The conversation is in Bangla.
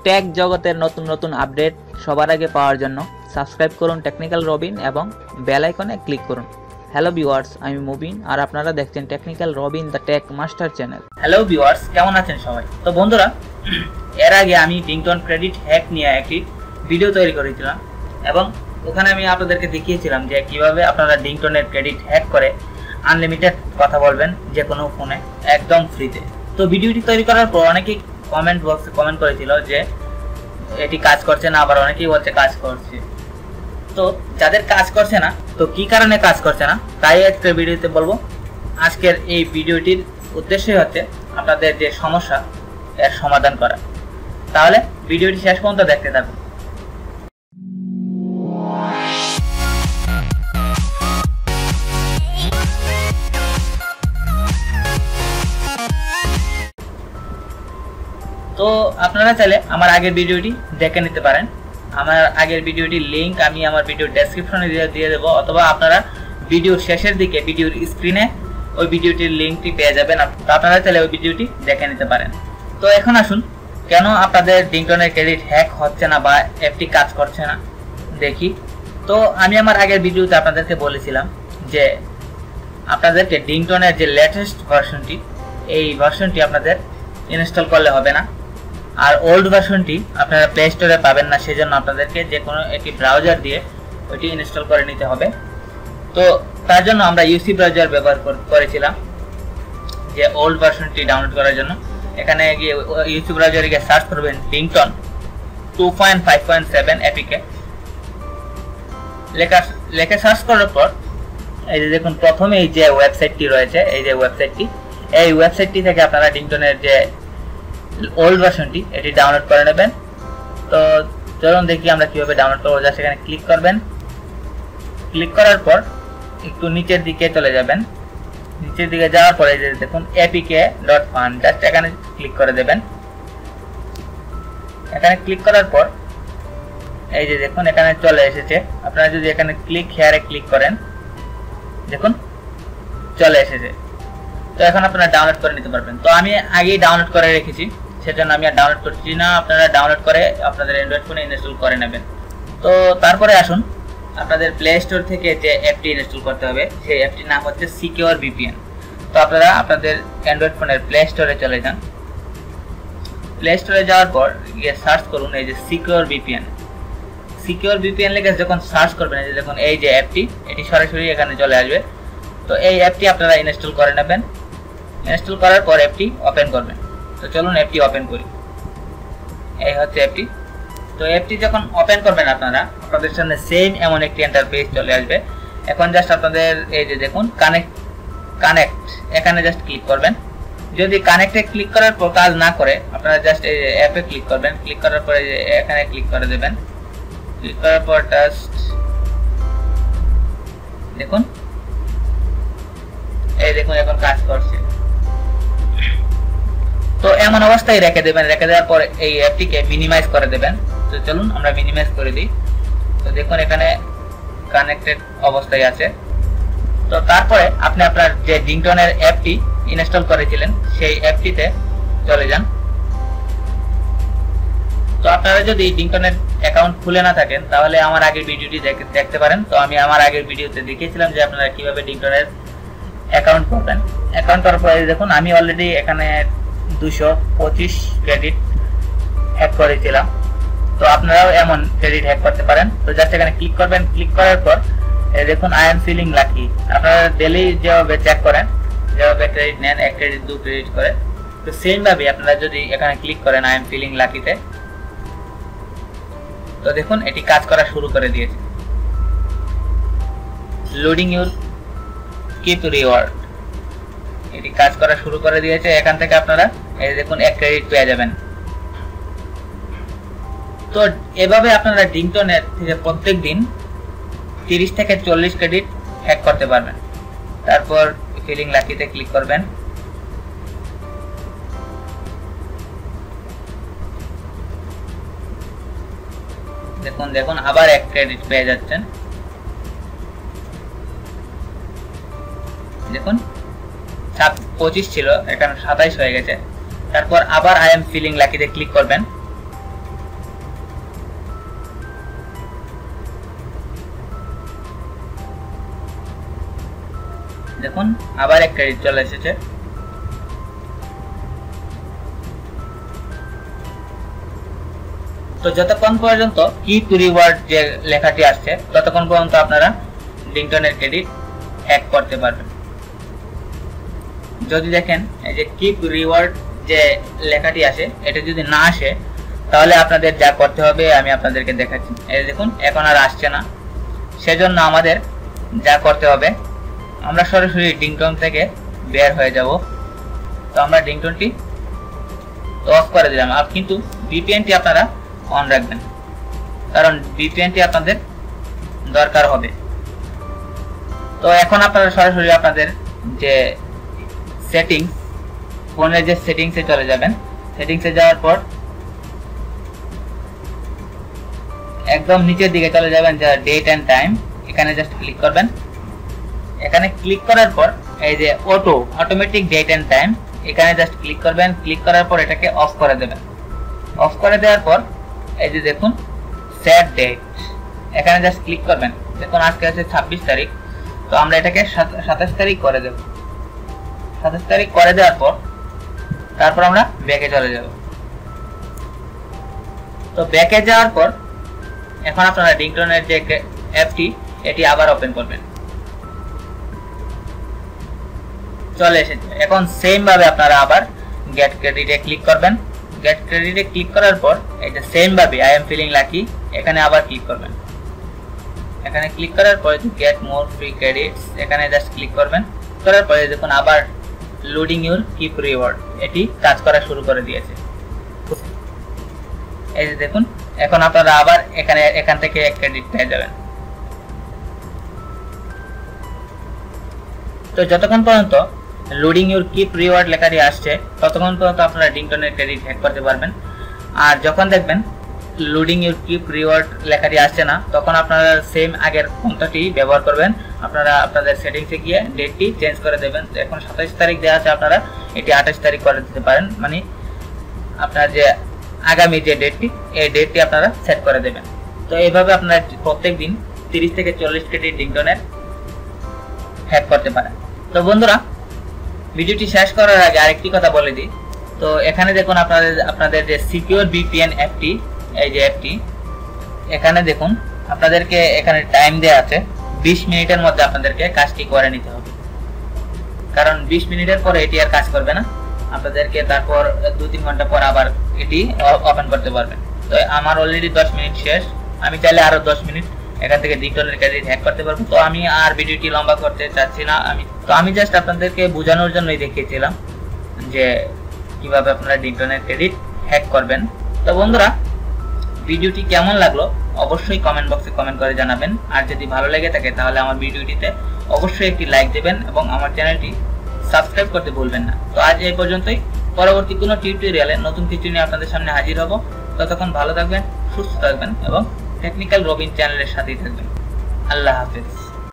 টেক জগতের নতুন নতুন আপডেট সবার আগে পাওয়ার জন্য সাবস্ক্রাইব করুন টেকনিক্যাল রবিন এবং বেল আইকনে ক্লিক করুন। হ্যালো ভিউয়ার্স, আমি মুবিন আর আপনারা দেখছেন technical Robin the tech master channel. Hello viewers, কেমন আছেন সবাই? তো বন্ধুরা, এর আগে আমি ডিংটন ক্রেডিট হ্যাক নিয়ে একটি ভিডিও তৈরি করেছিলাম এবং ওখানে আমি আপনাদেরকে দেখিয়েছিলাম যে কিভাবে আপনারা ডিংটনের ক্রেডিট হ্যাক করে আনলিমিটেড কথা বলবেন যে কোনো ফোনে একদম ফ্রিতে। তো ভিডিওটি তৈরি করার পর অনেকেই কমেন্ট বক্সে কমেন্ট করেছিল যে এটি কাজ করছে না, আবার অনেকেই বলছে কাজ করছে। তো যাদের কাজ করছে না, তো কি কারণে কাজ করছে না তাই আজকের ভিডিওতে বলবো। আজকের এই ভিডিওটির উদ্দেশ্যই হচ্ছে আপনাদের যে সমস্যা এর সমাধান করা। তাহলে ভিডিওটি শেষ পর্যন্ত দেখতে থাকুন। তো আপনারা চাইলে আমার আগের ভিডিওটি দেখে নিতে পারেন। আমার আগের ভিডিওটির লিংক আমি আমার ভিডিওর ডেসক্রিপশনে দিয়ে দেবো, অথবা আপনারা ভিডিওর শেষের দিকে ভিডিওর স্ক্রিনে ওই ভিডিওটির লিংকটি পেয়ে যাবেন। আপনারা চাইলে ওই ভিডিওটি দেখে নিতে পারেন। তো এখন আসুন, কেন আপনাদের ডিংটনের ক্রেডিট হ্যাক হচ্ছে না বা অ্যাপটি কাজ করছে না দেখি। তো আমি আমার আগের ভিডিওতে আপনাদেরকে বলেছিলাম যে আপনাদেরকে ডিংটনের যে লেটেস্ট ভার্সনটি, এই ভার্সনটি আপনাদের ইনস্টল করলে হবে না, আর ওল্ড ভার্সনটি আপনারা প্লে স্টোরে পাবেন না। সেজন্য আপনাদেরকে যে কোনো একটি ব্রাউজার দিয়ে ওইটি ইনস্টল করে নিতে হবে। তো তার জন্য আমরা ইউসি ব্রাউজার ব্যবহার করেছিলাম যে ওল্ড ভার্সনটি ডাউনলোড করার জন্য। এখানে গিয়ে ইউসি ব্রাউজারে গিয়ে সার্চ করবেন ডিংটন 2.5.7 এপিকে লেখা সার্চ করার পর এই যে দেখুন প্রথমে এই যে ওয়েবসাইটটি রয়েছে, এই যে ওয়েবসাইটটি, এই ওয়েবসাইটটি থেকে আপনারা ডিংটনের যে ওল্ড ভার্সনটি এটি ডাউনলোড করে নেবেন। তো চলুন দেখি আমরা কিভাবে ডাউনলোড করবো। জাস্ট এখানে ক্লিক করবেন। ক্লিক করার পর একটু নিচের দিকে চলে যাবেন। নিচের দিকে যাওয়ার পরে যে দেখুন apk.fun, জাস্ট এখানে ক্লিক করে দেবেন। এখানে ক্লিক করার পর এই যে দেখুন এখানে চলে এসেছে। আপনারা যদি এখানে ক্লিক হেয়ারে ক্লিক করেন, দেখুন চলে এসেছে। তো এখন আপনারা ডাউনলোড করে নিতে পারবেন। তো আমি আগেই ডাউনলোড করে রেখেছি, সেজন্য আমি আর ডাউনলোড করছি না। আপনারা ডাউনলোড করে আপনাদের অ্যান্ড্রয়েড ফোনে ইনস্টল করে নেবেন। তো তারপরে আসুন, আপনাদের প্লে স্টোর থেকে যে অ্যাপটি ইনস্টল করতে হবে সেই অ্যাপটির নাম হচ্ছে সিকিউর ভিপিএন। তো আপনারা আপনাদের অ্যান্ড্রয়েড ফোনের প্লে স্টোরে চলে যান। প্লে স্টোরে যাওয়ার পর গিয়ে সার্চ করুন এই যে সিকিউর ভিপিএন। সিকিউর ভিপিএন লিখে যখন সার্চ করবেন, এই যে দেখুন এই যে অ্যাপটি, এটি সরাসরি এখানে চলে আসবে। তো এই অ্যাপটি আপনারা ইনস্টল করে নেবেন। ইনস্টল করার পর অ্যাপটি ওপেন করবেন। তো চলুন অ্যাপটি ওপেন করি। এই হচ্ছে অ্যাপটি। তো অ্যাপটি যখন ওপেন করবেন আপনারা, আপনাদের সামনে সেম এমন একটি ইন্টারফেস চলে আসবে। এখন জাস্ট আপনাদের এই যে দেখুন কানেক্ট এখানে জাস্ট ক্লিক করবেন। যদি কানেক্টে ক্লিক করার পর কাজ না করে, আপনারা জাস্ট এই অ্যাপে ক্লিক করবেন। ক্লিক করার পরে এখানে ক্লিক করে দেবেন। ক্লিক করার পর জাস্ট দেখুন এই দেখুন এখন কাজ করছে। তো এমন অবস্থায় রেখে দেবেন। রেখে দেওয়ার পর এই অ্যাপটিকে মিনিমাইজ করে দেবেন। তো চলুন আমরা মিনিমাইজ করে দিই। তো দেখুন এখানে কানেক্টেড অবস্থায় আছে। তো তারপরে আপনি আপনার যে ডিংটনের অ্যাপটি ইনস্টল করেছিলেন সেই অ্যাপটিতে চলে যান। তো আপনারা যদি ডিংটনের অ্যাকাউন্ট খুলে না থাকেন তাহলে আমার আগের ভিডিওটি দেখতে পারেন। তো আমি আমার আগের ভিডিওতে দেখিয়েছিলাম যে আপনারা কিভাবে ডিংটনের অ্যাকাউন্ট করবেন। অ্যাকাউন্ট করার পরে দেখুন আমি অলরেডি এখানে 225 ক্রেডিট হ্যাক করেছিলাম। তো আপনারাও এমন ক্রেডিট হ্যাক করতে পারেন। তো জাস্ট এখানে ক্লিক করবেন। ক্লিক করার পর দেখুন আই এম ফিলিং লাকি। আপনারা ডেইলি যেভাবে চেক করেন, যেভাবে ক্রেডিট নেন, 1 ক্রেডিট 2 ক্রেডিট করে, তো সেম ভাবে আপনারা যদি এখানে ক্লিক করেন আই এম ফিলিং লাকিতে, তো দেখুন এটি কাজ করা শুরু করে দিয়েছে। লোডিং ইউর কিপ রিওয়ার্ড, এটি কাজ করা শুরু করে দিয়েছে। এখান থেকে আপনারা এই দেখুন 1 ক্রেডিট পেয়ে যাবেন। তো এভাবে আপনারা ডিংটনের থেকে প্রত্যেক দিন 30 থেকে 40 ক্রেডিট হ্যাক করতে পারবেন। তারপর ফিলিং লাকিতে ক্লিক করবেন। দেখুন আবার 1 ক্রেডিট পেয়ে যাচ্ছেন। দেখুন 25 ছিল, এখানে 27 হয়ে গেছে। তারপর আবার আই এম ফিলিং লাকিতে ক্লিক করবেন। দেখুন আবার 1 ক্রেডিট চলে এসেছে। তো যতক্ষণ পর্যন্ত কিপ রিওয়ার্ড যে লেখাটি আসছে ততক্ষণ পর্যন্ত আপনারা লিংকটনের ক্রেডিট হ্যাক করতে পারবেন। যদি দেখেন এই যে কিপ রিওয়ার্ড যে লেখাটি আসে এটা যদি না আসে তাহলে আপনাদের যা করতে হবে আমি আপনাদেরকে দেখাচ্ছি। এই দেখুন এখন আর আসছে না, সেজন্য আমাদের যা করতে হবে আমরা সরাসরি লিংকটন থেকে বের হয়ে যাব। তো আমরা লিংকটনটি অফ করে দিলাম, আর কিন্তু ভিপিএনটি আপনারা অন রাখবেন, কারণ ভিপিএনটি আপনাদের দরকার হবে। তো এখন আপনারা সরাসরি আপনাদের যে সেটিংস, ফোনের যে সেটিংসে চলে যাবেন। সেটিংসে যাওয়ার পর একদম নিচের দিকে চলে যাবেন, যা ডেট এন্ড টাইম, এখানে জাস্ট ক্লিক করবেন। এখানে ক্লিক করার পর এই যে অটোমেটিক ডেট এন্ড টাইম, এখানে জাস্ট ক্লিক করবেন। ক্লিক করার পর এটাকে অফ করে দেবেন। অফ করে দেওয়ার পর এই যে দেখুন সেট ডেট, এখানে জাস্ট ক্লিক করবেন। দেখুন আজকে আছে 26 তারিখ, তো আমরা এটাকে 27 তারিখ করে দেব। 27 তারিখ করে দেওয়ার পর তারপর আমরা ব্যাকে চলে যাব। তো ব্যাকে যাওয়ার পর এখন আপনারা লিংকটনের যে অ্যাপটি এটি আবার ওপেন করবেন। চলে এসেছে। এখন সেম ভাবে আপনারা আবার গেট ক্রেডিটে ক্লিক করবেন। গেট ক্রেডিটে ক্লিক করার পর এই যে সেম ভাবে আই এম ফিলিং লাকি, এখানে আবার ক্লিক করবেন। এখানে ক্লিক করার পর গেট মোর ফ্রি ক্রেডিটস, এখানে জাস্ট ক্লিক করবেন। করার পরে দেখুন আবার লোডিং ইউর কিপ রিওয়ার্ড, এটি কাজ করা শুরু করে দিয়েছে। এই যে দেখুন এখন আপনারা আবার এখান থেকে 1 ক্রেডিট পেয়ে যাবেন। তো যতক্ষণ পর্যন্ত লোডিং ইউর কিপ রিওয়ার্ড লেখাটি আসছে ততক্ষণ পর্যন্ত আপনারা লিংকটনের ক্রেডিট হ্যাক করতে পারবেন। আর যখন দেখবেন লোডিং ইউর কিপ রিওয়ার্ড লেখাটি আসছে না, তখন আপনারা সেম আগের পন্থাটি ব্যবহার করবেন। আপনারা আপনাদের সেটিংসে গিয়ে ডেটটি চেঞ্জ করে দেবেন। এখন 27 তারিখ দেওয়া আছে, আপনারা এটি 28 তারিখ করে দিতে পারেন। মানে আপনার যে আগামী যে ডেটটি, এই ডেটটি আপনারা সেট করে দেবেন। তো এইভাবে আপনারা প্রত্যেক দিন 30 থেকে 40 ক্রেডিট লিংকটনের হ্যাক করতে পারেন। তো বন্ধুরা, ভিডিওটি শেষ করার আগে আরেকটি কথা বলে দিই। তো এখানে দেখুন আপনাদের যে সিকিউর ভিপিএন অ্যাপটি, এই যে অ্যাপটি, এখানে দেখুন আপনাদেরকে এখানে টাইম দেওয়া আছে 20 মিনিটের মধ্যে আপনাদেরকে কাজটি করে নিতে হবে, কারণ 20 মিনিটের পরে এটি আর কাজ করবে না। আপনাদেরকে তারপর 2-3 ঘন্টা পর আবার এটি ওপেন করতে পারবেন। তো আমার অলরেডি 10 মিনিট শেষ, আমি চাইলে আরো 10 মিনিট এখান থেকে লিংকটনের ক্রেডিট হ্যাক করতে পারবো। তো আমি আর ভিডিওটি লম্বা করতে চাচ্ছি না। আমি জাস্ট আপনাদেরকে বোঝানোর জন্যই দেখিয়েছিলাম যে কিভাবে আপনারা লিংকটনের ক্রেডিট হ্যাক করবেন। তো বন্ধুরা, ভিডিওটি কেমন লাগলো অবশ্যই কমেন্ট বক্সে কমেন্ট করে জানাবেন। আর যদি ভালো লেগে থাকে তাহলে আমার ভিডিওটিতে অবশ্যই একটি লাইক দেবেন এবং আমার চ্যানেলটি সাবস্ক্রাইব করতে ভুলবেন না। তো আজ এই পর্যন্তই। পরবর্তী কোনো টিউটোরিয়ালে নতুন কিছু নিয়ে আপনাদের সামনে হাজির হব। ততক্ষণ ভালো থাকবেন, সুস্থ থাকবেন এবং টেকনিক্যাল রবিন চ্যানেলের সাথেই থাকবেন। আল্লাহ হাফেজ।